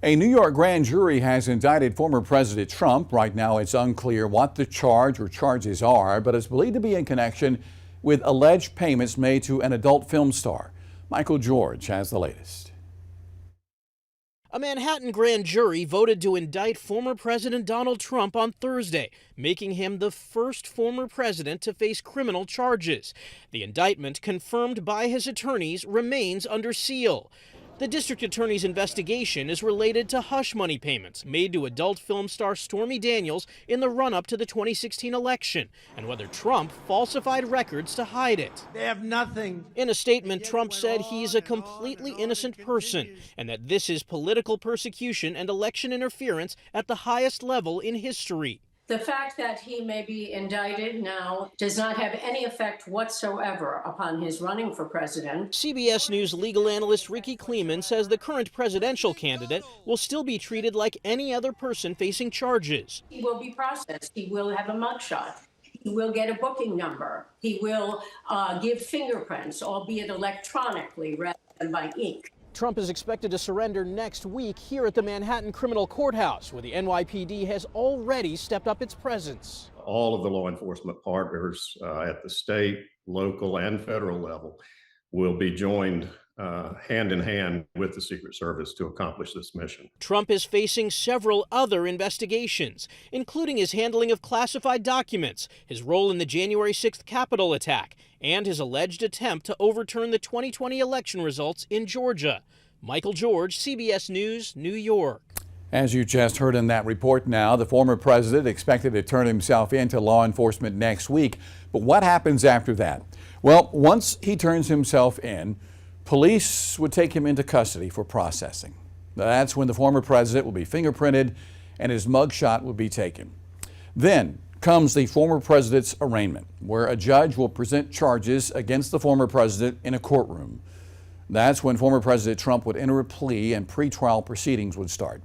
A New York grand jury has indicted former President Trump. Right now, it's unclear what the charge or charges are, but it's believed to be in connection with alleged payments made to an adult film star. Michael George has the latest. A Manhattan grand jury voted to indict former President Donald Trump on Thursday, making him the first former president to face criminal charges. The indictment, confirmed by his attorneys, remains under seal. The district attorney's investigation is related to hush money payments made to adult film star Stormy Daniels in the run-up to the 2016 election, and whether Trump falsified records to hide it. They have nothing. In a statement, Trump said he's a completely innocent person and that this is political persecution and election interference at the highest level in history. The fact that he may be indicted now does not have any effect whatsoever upon his running for president. CBS News legal analyst Ricky Kleeman says the current presidential candidate will still be treated like any other person facing charges. He will be processed. He will have a mugshot. He will get a booking number. He will give fingerprints, albeit electronically rather than by ink. Trump is expected to surrender next week here at the Manhattan Criminal Courthouse, where the NYPD has already stepped up its presence. All of the law enforcement partners at the state, local, and federal level will be joined hand in hand with the Secret Service to accomplish this mission. Trump is facing several other investigations, including his handling of classified documents, his role in the January 6th Capitol attack, and his alleged attempt to overturn the 2020 election results in Georgia. Michael George, CBS News, New York. As you just heard in that report now, the former president expected to turn himself in to law enforcement next week. But what happens after that? Well, once he turns himself in, police would take him into custody for processing. That's when the former president will be fingerprinted and his mugshot will be taken. Then comes the former president's arraignment, where a judge will present charges against the former president in a courtroom. That's when former President Trump would enter a plea and pretrial proceedings would start.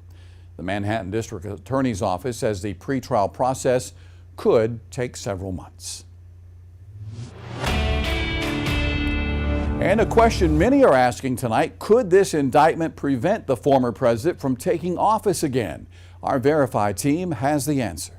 The Manhattan District Attorney's Office says the pretrial process could take several months. And a question many are asking tonight, could this indictment prevent the former president from taking office again? Our Verify team has the answer.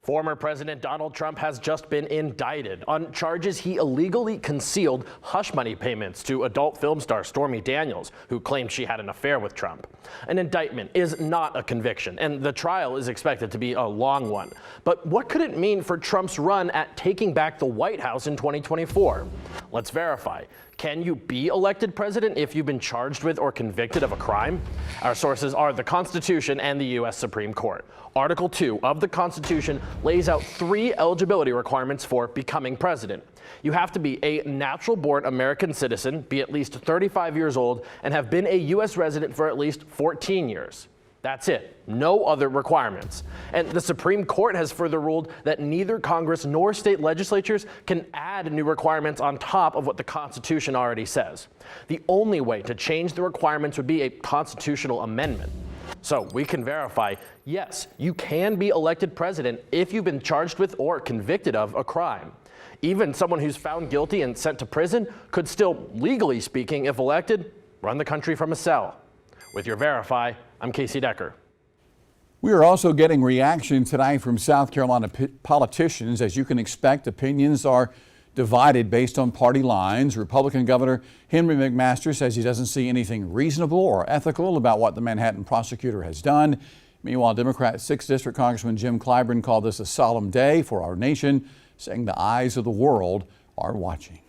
Former President Donald Trump has just been indicted on charges he illegally concealed hush money payments to adult film star Stormy Daniels, who claimed she had an affair with Trump. An indictment is not a conviction, and the trial is expected to be a long one. But what could it mean for Trump's run at taking back the White House in 2024? Let's verify. Can you be elected president if you've been charged with or convicted of a crime? Our sources are the Constitution and the U.S. Supreme Court. Article 2 of the Constitution lays out 3 eligibility requirements for becoming president. You have to be a natural-born American citizen, be at least 35 years old, and have been a U.S. resident for at least 14 years. That's it. No other requirements. And the Supreme Court has further ruled that neither Congress nor state legislatures can add new requirements on top of what the Constitution already says. The only way to change the requirements would be a constitutional amendment. So we can verify, yes, you can be elected president if you've been charged with or convicted of a crime. Even someone who's found guilty and sent to prison could still, legally speaking, if elected, run the country from a cell. With your Verify, I'm Casey Decker. We are also getting reaction tonight from South Carolina politicians. As you can expect, opinions are divided based on party lines. Republican Governor Henry McMaster says he doesn't see anything reasonable or ethical about what the Manhattan prosecutor has done. Meanwhile, Democrat 6th District Congressman Jim Clyburn called this a solemn day for our nation, saying the eyes of the world are watching.